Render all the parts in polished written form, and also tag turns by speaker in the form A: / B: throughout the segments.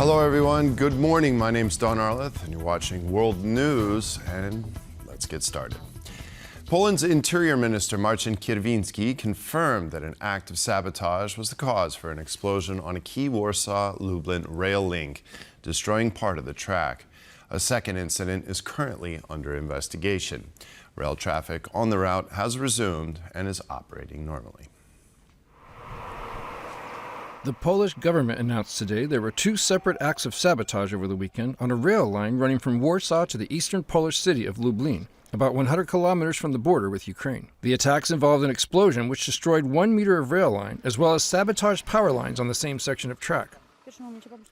A: Hello, everyone. Good morning. My name's Don Arleth, and you're watching World News, and let's get started. Poland's Interior Minister Marcin Kierwiński confirmed that an act of sabotage was the cause for an explosion on a Kyiv-Warsaw-Lublin rail link, destroying part of the track. A second incident is currently under investigation. Rail traffic on the route has resumed and is operating normally.
B: The Polish government announced today there were two separate acts of sabotage over the weekend on a rail line running from Warsaw to the eastern Polish city of Lublin, about 100 kilometers from the border with Ukraine. The attacks involved an explosion which destroyed 1 meter of rail line, as well as sabotaged power lines on the same section of track.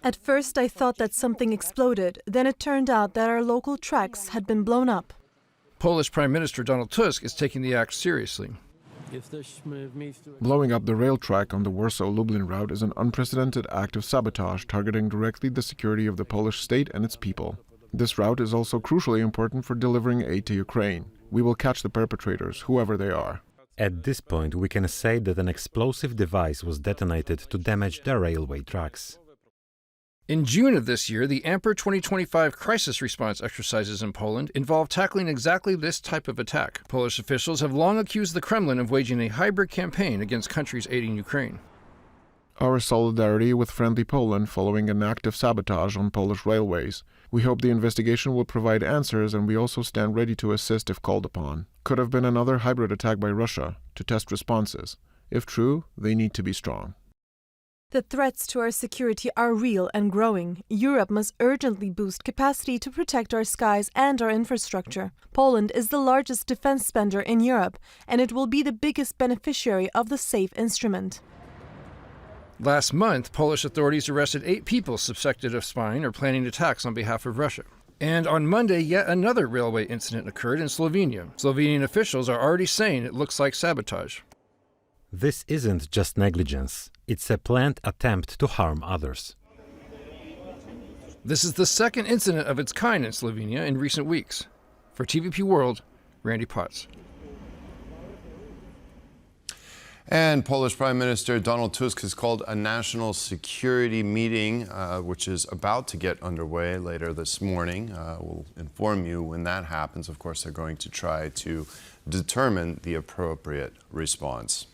C: At first I thought that something exploded, then it turned out that our local tracks had been blown up.
B: Polish Prime Minister Donald Tusk is taking the act seriously.
D: Blowing up the rail track on the Warsaw-Lublin route is an unprecedented act of sabotage targeting directly the security of the Polish state and its people. This route is also crucially important for delivering aid to Ukraine. We will catch the perpetrators, whoever they are.
E: At this point, we can say that an explosive device was detonated to damage the railway tracks.
B: In June of this year, the Amper 2025 crisis response exercises in Poland involved tackling exactly this type of attack. Polish officials have long accused the Kremlin of waging a hybrid campaign against countries aiding Ukraine.
D: Our solidarity with friendly Poland following an act of sabotage on Polish railways. We hope the investigation will provide answers, and we also stand ready to assist if called upon. Could have been another hybrid attack by Russia to test responses. If true, they need to be strong.
C: The threats to our security are real and growing. Europe must urgently boost capacity to protect our skies and our infrastructure. Poland is the largest defense spender in Europe, and it will be the biggest beneficiary of the SAFE instrument.
B: Last month, Polish authorities arrested 8 people suspected of spying or planning attacks on behalf of Russia. And on Monday, yet another railway incident occurred in Slovenia. Slovenian officials are already saying it looks like sabotage.
E: This isn't just negligence, it's a planned attempt to harm others.
B: This is the second incident of its kind in Slovenia in recent weeks. For TVP World, Randy Potts.
A: And Polish Prime Minister Donald Tusk has called a national security meeting, which is about to get underway later this morning. We'll inform you when that happens. Of course, they're going to try to determine the appropriate response.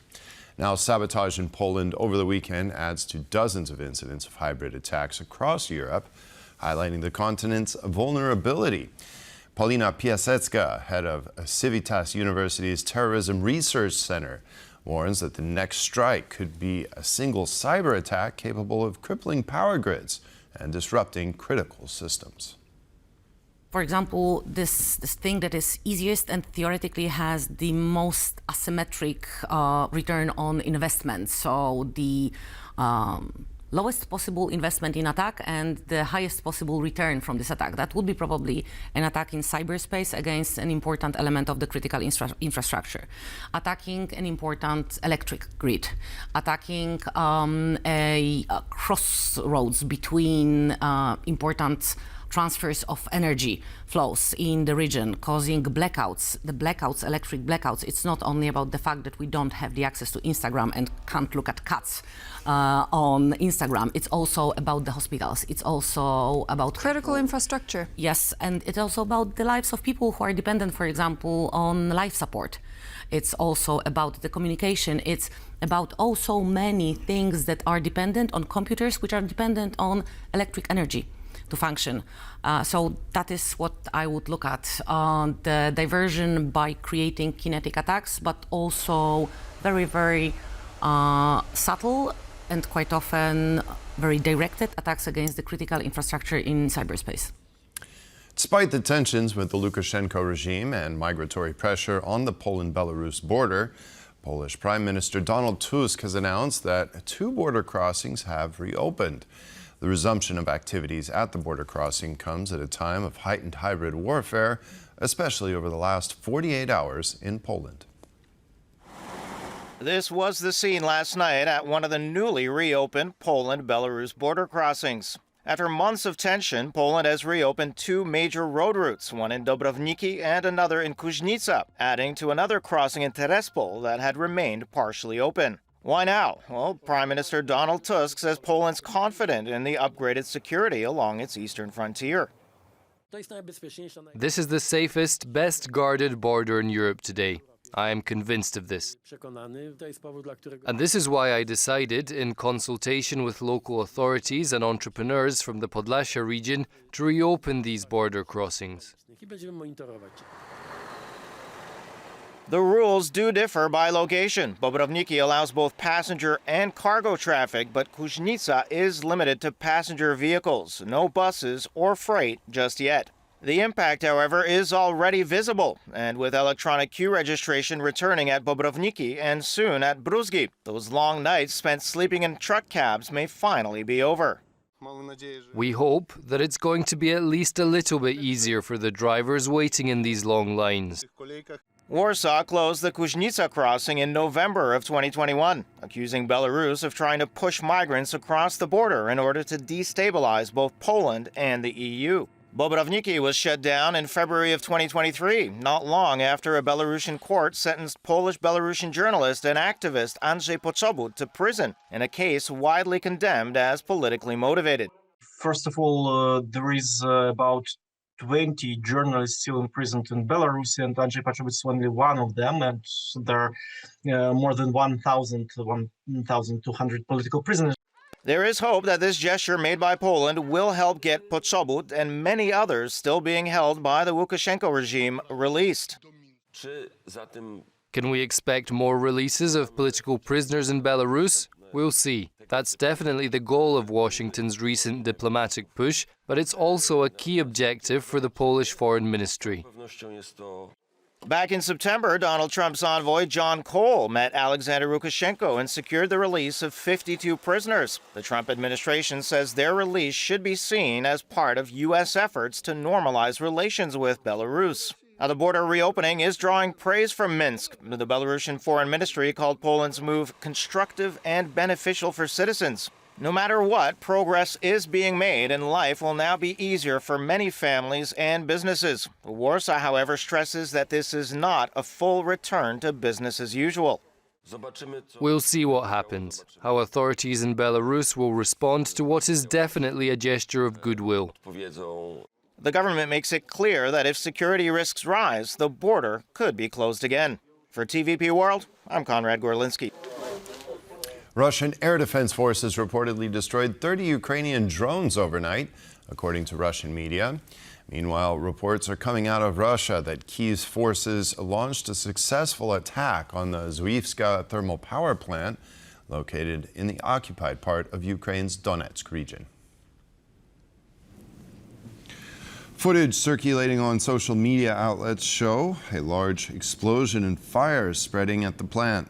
A: Now, sabotage in Poland over the weekend adds to dozens of incidents of hybrid attacks across Europe, highlighting the continent's vulnerability. Paulina Piasecka, head of Civitas University's Terrorism Research Center, warns that the next strike could be a single cyber attack capable of crippling power grids and disrupting critical systems.
F: For example, this thing that is easiest and theoretically has the most asymmetric return on investment. So the lowest possible investment in attack and the highest possible return from this attack. That would be probably an attack in cyberspace against an important element of the critical infrastructure. Attacking an important electric grid. Attacking a crossroads between important transfers of energy flows in the region, causing blackouts. The blackouts, electric blackouts, it's not only about the fact that we don't have the access to Instagram and can't look at cats on Instagram. It's also about the hospitals. It's also about
C: Critical infrastructure.
F: Yes, and it's also about the lives of people who are dependent, for example, on life support. It's also about the communication. It's about so many things that are dependent on computers, which are dependent on electric energy to function. So that is what I would look at. The diversion by creating kinetic attacks, but also very, very subtle and quite often very directed attacks against the critical infrastructure in cyberspace.
A: Despite the tensions with the Lukashenko regime and migratory pressure on the Poland-Belarus border, Polish Prime Minister Donald Tusk has announced that 2 border crossings have reopened. The resumption of activities at the border crossing comes at a time of heightened hybrid warfare, especially over the last 48 hours in Poland.
G: This was the scene last night at one of the newly reopened Poland-Belarus border crossings. After months of tension, Poland has reopened 2 major road routes, one in Dobrowniki and another in Kuźnica, adding to another crossing in Terespol that had remained partially open. Why now? Well, Prime Minister Donald Tusk says Poland's confident in the upgraded security along its eastern frontier.
H: This is the safest, best guarded border in Europe today. I am convinced of this. And this is why I decided, in consultation with local authorities and entrepreneurs from the Podlasia region, to reopen these border crossings.
G: The rules do differ by location. Bobrovniki allows both passenger and cargo traffic, but Kuźnica is limited to passenger vehicles, no buses or freight just yet. The impact, however, is already visible, and with electronic queue registration returning at Bobrovniki and soon at Bruzgi, those long nights spent sleeping in truck cabs may finally be over.
H: We hope that it's going to be at least a little bit easier for the drivers waiting in these long lines.
G: Warsaw closed the Kuźnica crossing in November of 2021, accusing Belarus of trying to push migrants across the border in order to destabilize both Poland and the EU. Bobrovniki was shut down in February of 2023, not long after a Belarusian court sentenced Polish-Belarusian journalist and activist Andrzej Poczobut to prison in a case widely condemned as politically motivated.
I: First of all, there is about 20 journalists still imprisoned in Belarus, and Andrzej Poczobut is only one of them, and there are more than 1,200 political prisoners.
G: There is hope that this gesture made by Poland will help get Poczobut and many others still being held by the Lukashenko regime released.
H: Can we expect more releases of political prisoners in Belarus? We'll see. That's definitely the goal of Washington's recent diplomatic push, but it's also a key objective for the Polish Foreign Ministry.
G: Back in September, Donald Trump's envoy John Cole met Alexander Lukashenko and secured the release of 52 prisoners. The Trump administration says their release should be seen as part of U.S. efforts to normalize relations with Belarus. Now, the border reopening is drawing praise from Minsk. The Belarusian Foreign Ministry called Poland's move constructive and beneficial for citizens. No matter what, progress is being made, and life will now be easier for many families and businesses. Warsaw, however, stresses that this is not a full return to business as usual.
H: We'll see what happens, how authorities in Belarus will respond to what is definitely a gesture of goodwill.
G: The government makes it clear that if security risks rise, the border could be closed again. For TVP World, I'm Konrad Gorlinski.
A: Russian air defense forces reportedly destroyed 30 Ukrainian drones overnight, according to Russian media. Meanwhile, reports are coming out of Russia that Kyiv's forces launched a successful attack on the Zuivska Thermal Power Plant, located in the occupied part of Ukraine's Donetsk region. Footage circulating on social media outlets show a large explosion and fire spreading at the plant.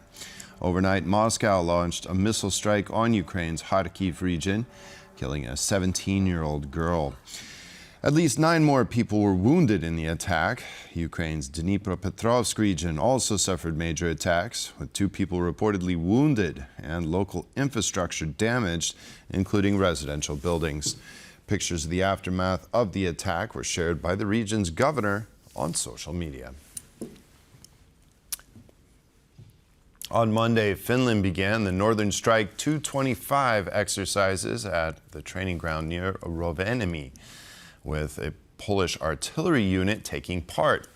A: Overnight, Moscow launched a missile strike on Ukraine's Kyiv region, killing a 17-year-old girl. At least 9 more people were wounded in the attack. Ukraine's Dnipropetrovsk region also suffered major attacks, with 2 people reportedly wounded and local infrastructure damaged, including residential buildings. Pictures of the aftermath of the attack were shared by the region's governor on social media. On Monday, Finland began the Northern Strike 225 exercises at the training ground near Rovaniemi, with a Polish artillery unit taking part.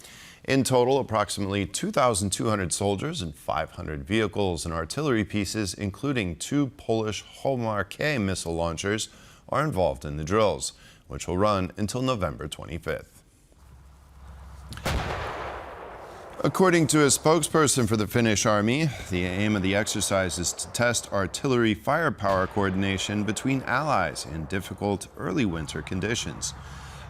A: In total, approximately 2,200 soldiers and 500 vehicles and artillery pieces, including 2 Polish Homar-K missile launchers, are involved in the drills, which will run until November 25th. According to a spokesperson for the Finnish army, the aim of the exercise is to test artillery firepower coordination between allies in difficult early winter conditions.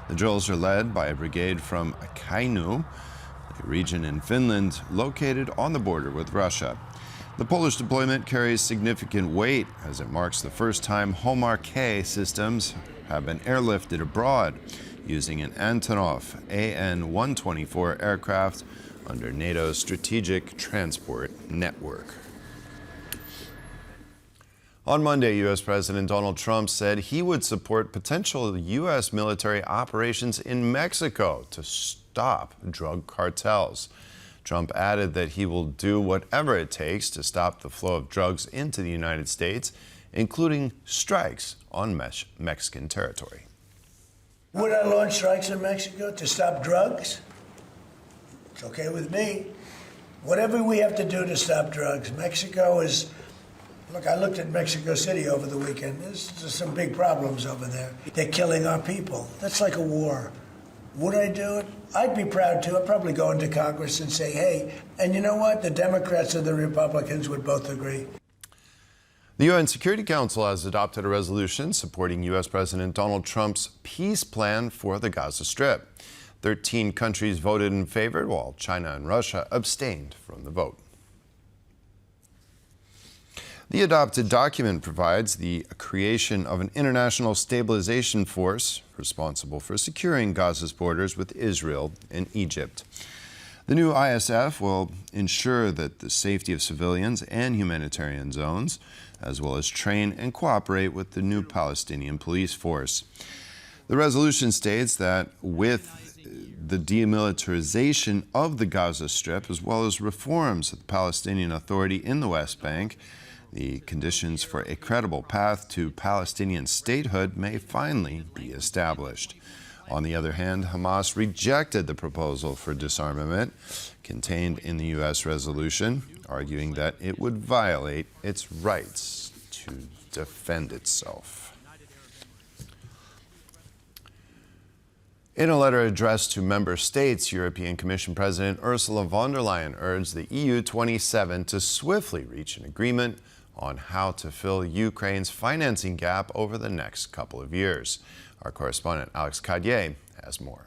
A: The drills are led by a brigade from Kainu, a region in Finland located on the border with Russia. The Polish deployment carries significant weight as it marks the first time Homar-K systems have been airlifted abroad using an Antonov AN-124 aircraft under NATO's Strategic Transport Network. On Monday, U.S. President Donald Trump said he would support potential U.S. military operations in Mexico to stop drug cartels. Trump added that he will do whatever it takes to stop the flow of drugs into the United States, including strikes on Mexican territory.
J: Would I launch strikes in Mexico to stop drugs? It's okay with me. Whatever we have to do to stop drugs. Mexico is, look, I looked at Mexico City over the weekend. There's some big problems over there. They're killing our people. That's like a war. Would I do it? I'd be proud to. I'd probably go into Congress and say, hey, and you know what? The Democrats and the Republicans would both agree.
A: The UN Security Council has adopted a resolution supporting U.S. President Donald Trump's peace plan for the Gaza Strip. 13 countries voted in favor, while China and Russia abstained from the vote. The adopted document provides the creation of an international stabilization force responsible for securing Gaza's borders with Israel and Egypt. The new ISF will ensure that the safety of civilians and humanitarian zones, as well as train and cooperate with the new Palestinian police force. The resolution states that with the demilitarization of the Gaza Strip, as well as reforms of the Palestinian Authority in the West Bank, the conditions for a credible path to Palestinian statehood may finally be established. On the other hand, Hamas rejected the proposal for disarmament contained in the U.S. resolution, arguing that it would violate its rights to defend itself. In a letter addressed to member states, European Commission President Ursula von der Leyen urged the EU 27 to swiftly reach an agreement on how to fill Ukraine's financing gap over the next couple of years. Our correspondent Alex Cadier has more.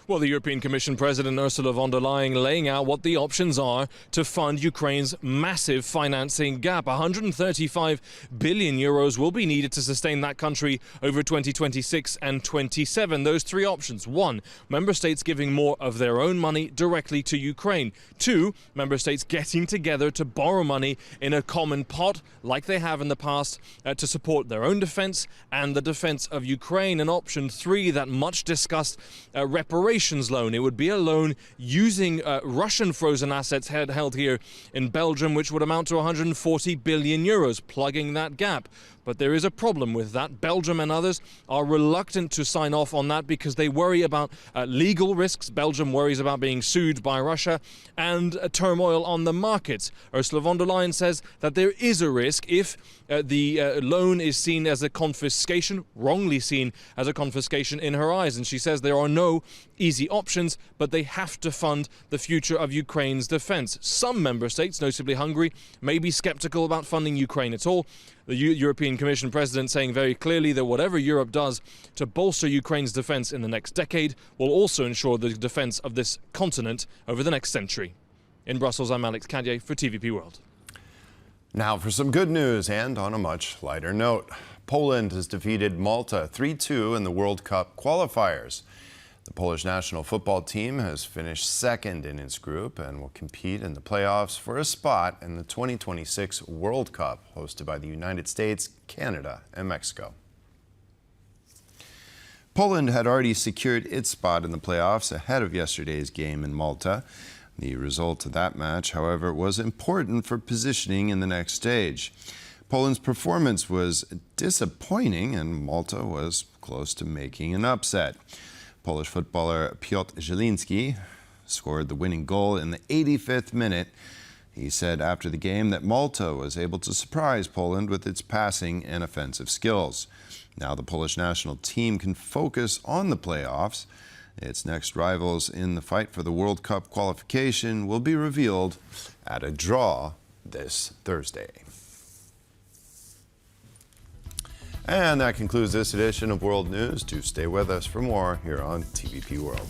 K: Well, the European Commission President Ursula von der Leyen laying out what the options are to fund Ukraine's massive financing gap. 135 billion euros will be needed to sustain that country over 2026 and 27. Those three options. 1, member states giving more of their own money directly to Ukraine. 2, member states getting together to borrow money in a common pot like they have in the past to support their own defense and the defense of Ukraine. And option 3, that much discussed reparations loan. It would be a loan using Russian frozen assets held here in Belgium, which would amount to 140 billion euros, plugging that gap. But there is a problem with that. Belgium and others are reluctant to sign off on that because they worry about legal risks. Belgium worries about being sued by Russia and turmoil on the markets. Ursula von der Leyen says that there is a risk if the loan is seen as a confiscation, wrongly seen as a confiscation in her eyes. And she says there are no easy options, but they have to fund the future of Ukraine's defense. Some member states, notably Hungary, may be skeptical about funding Ukraine at all. The European Commission President saying very clearly that whatever Europe does to bolster Ukraine's defense in the next decade will also ensure the defense of this continent over the next century. In Brussels, I'm Alex Cadier for TVP World.
A: Now for some good news, and on a much lighter note. Poland has defeated Malta 3-2 in the World Cup qualifiers. The Polish national football team has finished second in its group and will compete in the playoffs for a spot in the 2026 World Cup, hosted by the United States, Canada, and Mexico. Poland had already secured its spot in the playoffs ahead of yesterday's game in Malta. The result of that match, however, was important for positioning in the next stage. Poland's performance was disappointing, and Malta was close to making an upset. Polish footballer Piotr Zielinski scored the winning goal in the 85th minute. He said after the game that Malta was able to surprise Poland with its passing and offensive skills. Now the Polish national team can focus on the playoffs. Its next rivals in the fight for the World Cup qualification will be revealed at a draw this Thursday. And that concludes this edition of World News. Do stay with us for more here on TVP World.